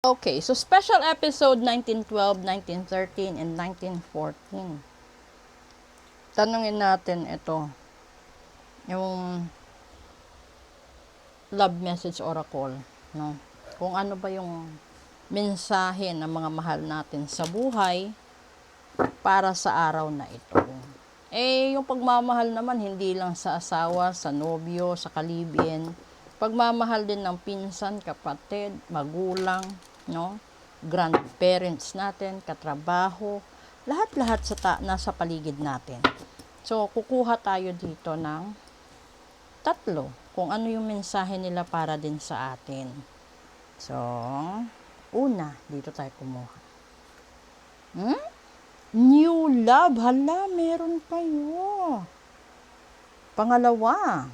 Okay, so special episode 1912, 1913, and 1914. Tanungin natin ito, yung love message oracle, no? Kung ano ba yung mensahe ng mga mahal natin sa buhay para sa araw na ito. Yung pagmamahal naman, hindi lang sa asawa, sa nobyo, sa kalibin. Pagmamahal din ng pinsan, kapatid, magulang, no? Grandparents natin, katrabaho, lahat-lahat nasa paligid natin. So, kukuha tayo dito ng tatlo kung ano yung mensahe nila para din sa atin. So, una, dito tayo kumuha. New love. Hala, meron kayo. Pangalawa,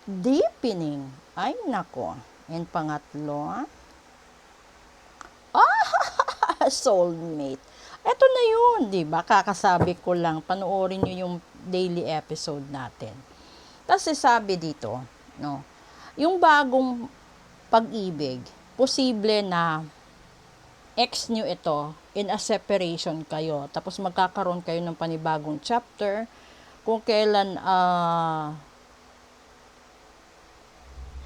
deepening. Ay, nako. And pangatlo, soulmate. Eto na yun, di ba? Kakasabi ko lang, panoorin nyo yung daily episode natin. Tapos sabi dito, no, yung bagong pag-ibig, posible na ex nyo ito, in a separation kayo, tapos magkakaroon kayo ng panibagong chapter, kung kailan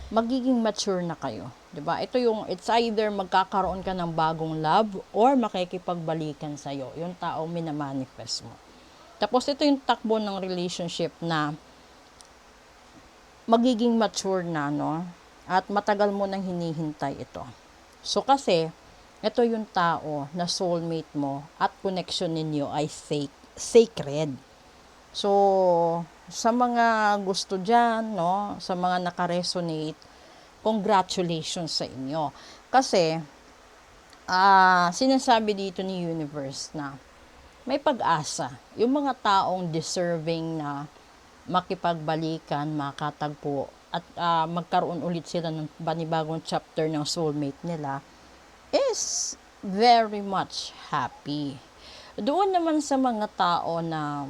magiging mature na kayo. 'Di ba? Ito yung, it's either magkakaroon ka ng bagong love or makikipagbalikan sa'yo, yung tao minamanifest mo. Tapos ito yung takbo ng relationship na magiging mature na, no? At matagal mo nang hinihintay ito. So kasi, ito yung tao na soulmate mo at connection ninyo ay sacred. So, sa mga gusto dyan, no, sa mga nakaresonate, congratulations sa inyo. Kasi, sinasabi dito ni Universe na may pag-asa. Yung mga taong deserving na makipagbalikan, makatagpo, at magkaroon ulit sila ng panibagong chapter ng soulmate nila, is very much happy. Doon naman sa mga tao na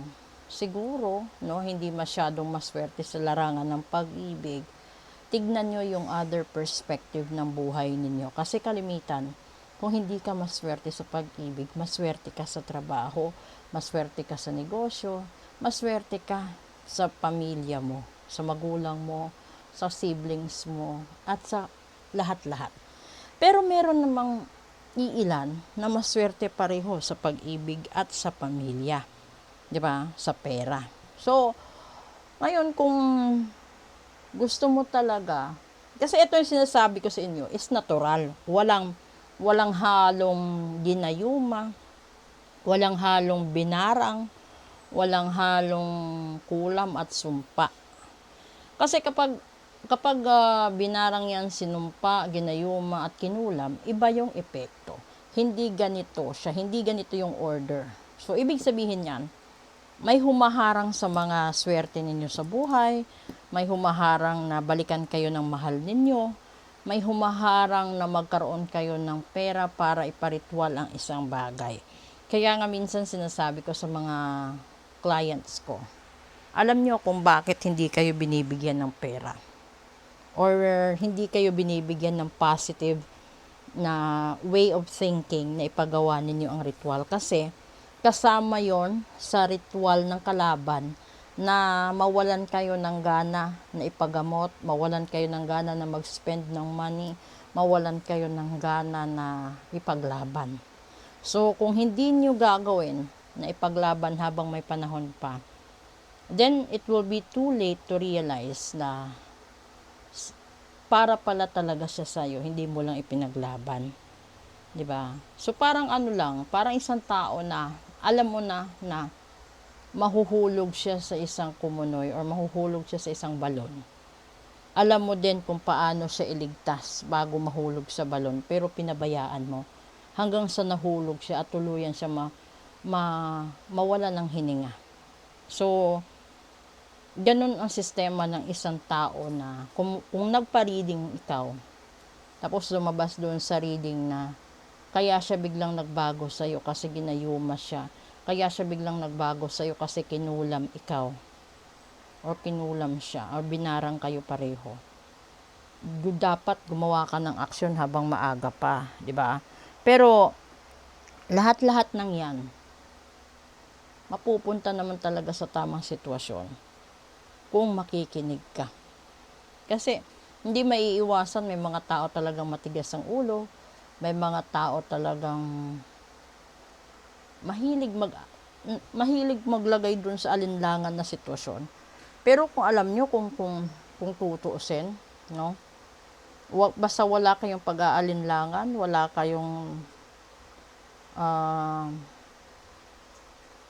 siguro, no, hindi masyadong maswerte sa larangan ng pag-ibig, tignan nyo yung other perspective ng buhay ninyo. Kasi kalimitan, kung hindi ka maswerte sa pag-ibig, maswerte ka sa trabaho, maswerte ka sa negosyo, maswerte ka sa pamilya mo, sa magulang mo, sa siblings mo, at sa lahat-lahat. Pero meron namang iilan na maswerte pareho sa pag-ibig at sa pamilya. 'Di ba? Sa pera. So, ngayon kung gusto mo talaga, kasi ito yung sinasabi ko sa inyo, is natural. Walang halong ginayuma, walang halong binarang, walang halong kulam at sumpa. Kasi kapag binarang yan, sinumpa, ginayuma at kinulam, iba yung epekto. Hindi ganito siya, hindi ganito yung order. So, ibig sabihin yan, may humaharang sa mga swerte ninyo sa buhay, may humaharang na balikan kayo ng mahal ninyo, may humaharang na magkaroon kayo ng pera para iparitwal ang isang bagay. Kaya nga minsan sinasabi ko sa mga clients ko, alam nyo kung bakit hindi kayo binibigyan ng pera or hindi kayo binibigyan ng positive na way of thinking na ipagawa ninyo ang ritual, kasi kasama yon sa ritual ng kalaban na mawalan kayo ng gana na ipagamot, mawalan kayo ng gana na mag-spend ng money, mawalan kayo ng gana na ipaglaban. So, kung hindi nyo gagawin na ipaglaban habang may panahon pa, then it will be too late to realize na para pala talaga siya sa'yo, hindi mo lang ipinaglaban. 'Di ba? So parang ano lang, parang isang tao na alam mo na mahuhulog siya sa isang kumunoy or mahuhulog siya sa isang balon. Alam mo din kung paano siya iligtas bago mahulog sa balon, pero pinabayaan mo hanggang sa nahulog siya at tuluyan siya mawala ng hininga. So ganun ang sistema ng isang tao na kung nagpa-reading ikaw, tapos lumabas doon sa reading na kaya siya biglang nagbago sa'yo kasi ginayuma siya, kaya siya biglang nagbago sa'yo kasi kinulam ikaw, or kinulam siya, or binarang kayo pareho. dapat gumawa ka ng aksyon habang maaga pa, di ba? Pero lahat-lahat ng 'yan mapupunta naman talaga sa tamang sitwasyon kung makikinig ka. Kasi hindi maiiwasan, may mga tao talagang matigas ang ulo, may mga tao talagang mahilig maglagay dun sa alinlangan na sitwasyon. Pero kung alam nyo, kung tutuusin, no? Basta wala kayong pag-aalinlangan, wala kayong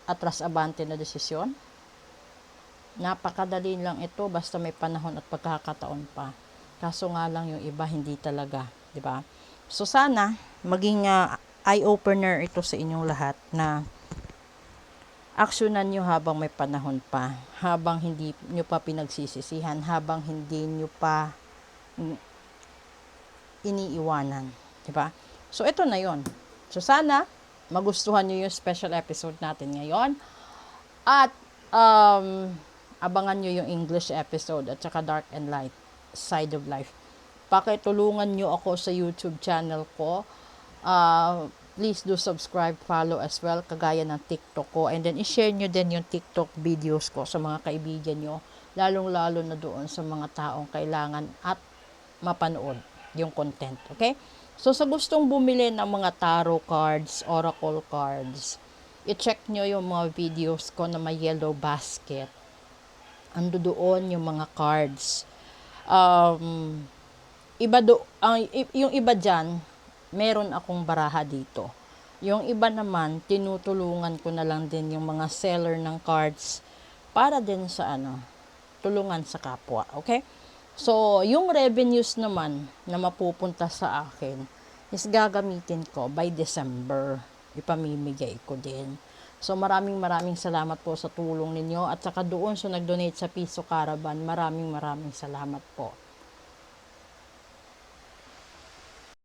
atras-abante na desisyon, napakadali lang ito basta may panahon at pagkakataon pa. Kaso nga lang yung iba hindi talaga, di ba? So sana maging eye-opener ito sa inyong lahat na aksyonan nyo habang may panahon pa, habang hindi nyo pa pinagsisisihan, habang hindi nyo pa iniiwanan, di ba? So ito na yon. So sana magustuhan nyo yung special episode natin ngayon at abangan nyo yung English episode at saka Dark and Light Side of Life. Pakitulungan nyo ako sa YouTube channel ko. Please do subscribe, follow as well, kagaya ng TikTok ko. And then, i-share nyo din yung TikTok videos ko sa mga kaibigan nyo, lalong-lalo na doon sa mga taong kailangan at mapanood yung content. Okay? So, sa gustong bumili ng mga tarot cards, oracle cards, i-check nyo yung mga videos ko na may yellow basket. Ando doon yung mga cards. Yung iba dyan, meron akong baraha dito. Yung iba naman, tinutulungan ko na lang din yung mga seller ng cards para din sa tulungan sa kapwa. Okay? So, yung revenues naman na mapupunta sa akin is gagamitin ko by December. Ipamimigay ko din. So, maraming salamat po sa tulong ninyo at saka doon sa nag-donate sa Piso Caravan, maraming salamat po.